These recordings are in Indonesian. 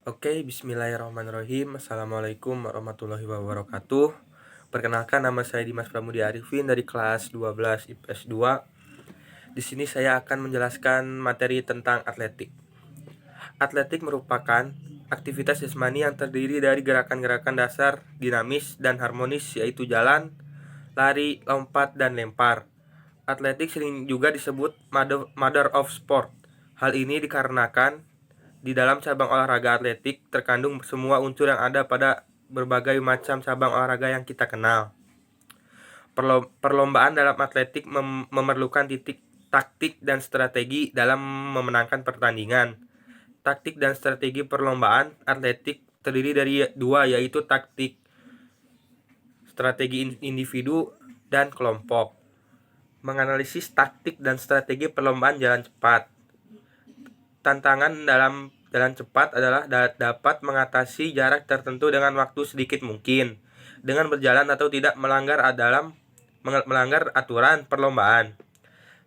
Oke, bismillahirrahmanirrahim. Assalamualaikum warahmatullahi wabarakatuh. Perkenalkan, nama saya Dimas Pramudi Arifin dari kelas 12 IPS 2. Di sini saya akan menjelaskan materi tentang atletik. Atletik merupakan aktivitas jasmani yang terdiri dari gerakan-gerakan dasar, dinamis, dan harmonis, yaitu jalan, lari, lompat, dan lempar. Atletik sering juga disebut mother of sport. Hal ini dikarenakan di dalam cabang olahraga atletik terkandung semua unsur yang ada pada berbagai macam cabang olahraga yang kita kenal. Perlombaan dalam atletik memerlukan taktik dan strategi dalam memenangkan pertandingan. Taktik dan strategi perlombaan atletik terdiri dari dua, yaitu taktik strategi individu dan kelompok. Menganalisis taktik dan strategi perlombaan jalan cepat. Tantangan dalam jalan cepat adalah dapat mengatasi jarak tertentu dengan waktu sedikit mungkin dengan berjalan atau tidak melanggar aturan perlombaan.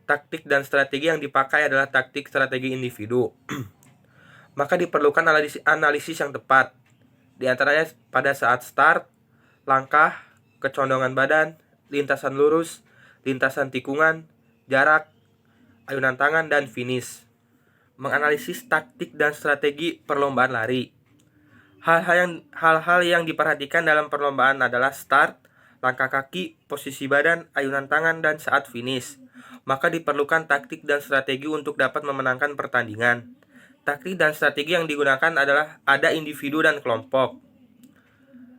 Taktik dan strategi yang dipakai adalah taktik strategi individu. Maka diperlukan analisis yang tepat, di antaranya pada saat start, langkah, kecondongan badan, lintasan lurus, lintasan tikungan, jarak, ayunan tangan, dan finish. Menganalisis taktik dan strategi perlombaan lari. Hal-hal yang diperhatikan dalam perlombaan adalah start, langkah kaki, posisi badan, ayunan tangan, dan saat finish. Maka diperlukan taktik dan strategi untuk dapat memenangkan pertandingan. Taktik dan strategi yang digunakan adalah ada individu dan kelompok.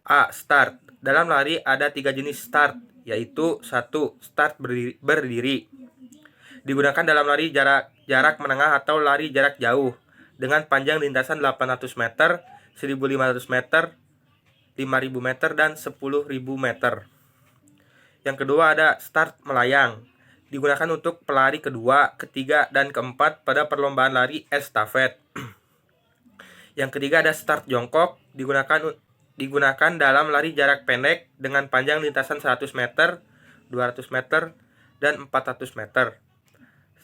A. Start. Dalam lari ada 3 jenis start, yaitu 1. Start berdiri. Digunakan dalam lari jarak menengah atau lari jarak jauh dengan panjang lintasan 800 meter, 1500 meter, 5000 meter, dan 10.000 meter. Yang kedua ada start melayang. Digunakan untuk pelari kedua, ketiga, dan keempat pada perlombaan lari estafet. Yang ketiga ada start jongkok. Digunakan dalam lari jarak pendek dengan panjang lintasan 100 meter, 200 meter, dan 400 meter.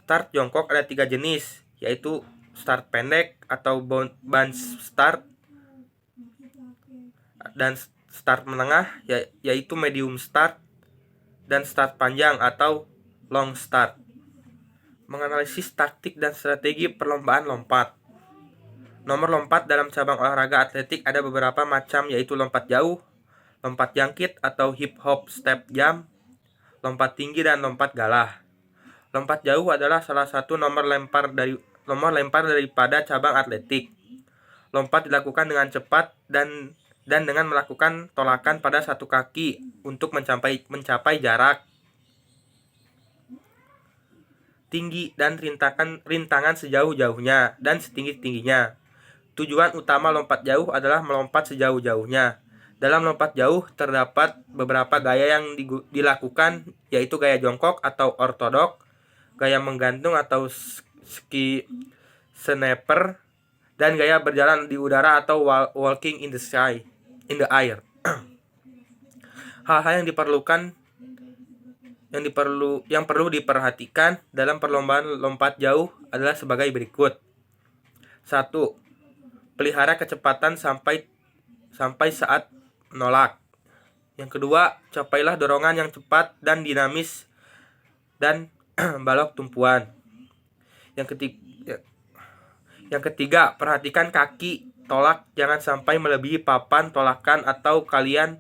Start jongkok ada 3 jenis, yaitu start pendek atau bound start, dan start menengah yaitu medium start, dan start panjang atau long start. Menganalisis taktik dan strategi perlombaan lompat. Nomor lompat dalam cabang olahraga atletik ada beberapa macam, yaitu lompat jauh, lompat jangkit atau hip hop step jump, lompat tinggi, dan lompat galah. Lompat jauh adalah salah satu nomor lempar daripada cabang atletik. Lompat dilakukan dengan cepat dan dengan melakukan tolakan pada satu kaki untuk mencapai jarak tinggi dan rintangan sejauh-jauhnya dan setinggi-tingginya. Tujuan utama lompat jauh adalah melompat sejauh-jauhnya. Dalam lompat jauh terdapat beberapa gaya yang dilakukan, yaitu gaya jongkok atau ortodok, gaya menggantung atau ski snapper, dan gaya berjalan di udara atau walking in the air. Hal-hal yang perlu diperhatikan dalam perlombaan lompat jauh adalah sebagai berikut. 1. Pelihara kecepatan sampai saat menolak. Yang kedua, capailah dorongan yang cepat dan dinamis dan balok tumpuan. Yang ketiga, perhatikan kaki tolak jangan sampai melebihi papan tolakan atau kalian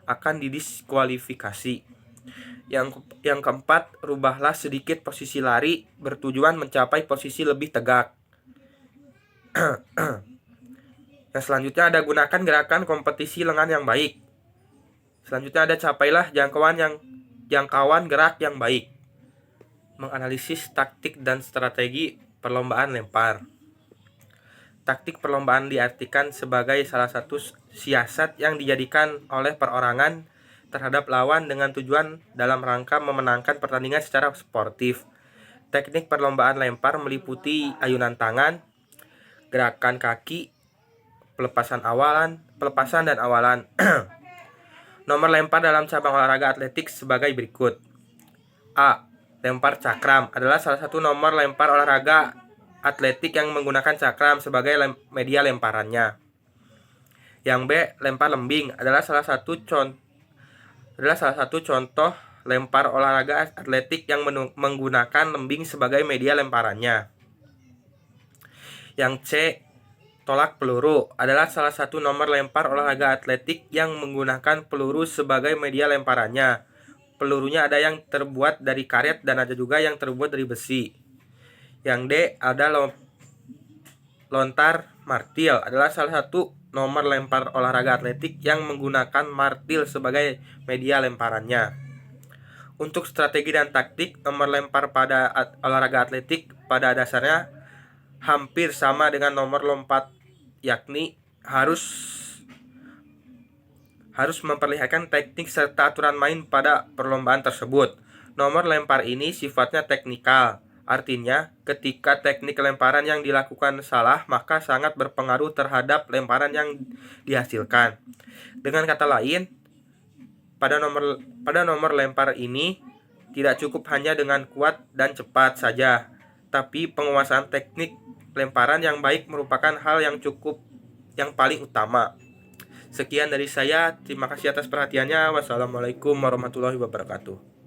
akan didiskualifikasi. Yang keempat, rubahlah sedikit posisi lari bertujuan mencapai posisi lebih tegak. Yang selanjutnya ada gunakan gerakan kompetisi lengan yang baik. Selanjutnya ada capailah jangkauan gerak yang baik. Menganalisis taktik dan strategi perlombaan lempar. Taktik perlombaan diartikan sebagai salah satu siasat yang dijadikan oleh perorangan terhadap lawan dengan tujuan dalam rangka memenangkan pertandingan secara sportif. Teknik perlombaan lempar meliputi ayunan tangan, gerakan kaki, pelepasan dan awalan. Nomor lempar dalam cabang olahraga atletik sebagai berikut. A. Lempar cakram adalah salah satu nomor lempar olahraga atletik yang menggunakan cakram sebagai media lemparannya. Yang B, lempar lembing adalah salah satu contoh lempar olahraga atletik yang menggunakan lembing sebagai media lemparannya. Yang C, tolak peluru adalah salah satu nomor lempar olahraga atletik yang menggunakan peluru sebagai media lemparannya. Pelurunya ada yang terbuat dari karet dan ada juga yang terbuat dari besi. Yang D, ada lontar martil adalah salah satu nomor lempar olahraga atletik yang menggunakan martil sebagai media lemparannya. Untuk strategi dan taktik, nomor lempar pada olahraga atletik pada dasarnya hampir sama dengan nomor lompat, yakni harus memperlihatkan teknik serta aturan main pada perlombaan tersebut. Nomor lempar ini sifatnya teknikal, artinya ketika teknik lemparan yang dilakukan salah, maka sangat berpengaruh terhadap lemparan yang dihasilkan. Dengan kata lain, pada nomor lempar ini tidak cukup hanya dengan kuat dan cepat saja, tapi penguasaan teknik lemparan yang baik merupakan hal yang paling utama. Sekian dari saya, terima kasih atas perhatiannya. Wassalamualaikum warahmatullahi wabarakatuh.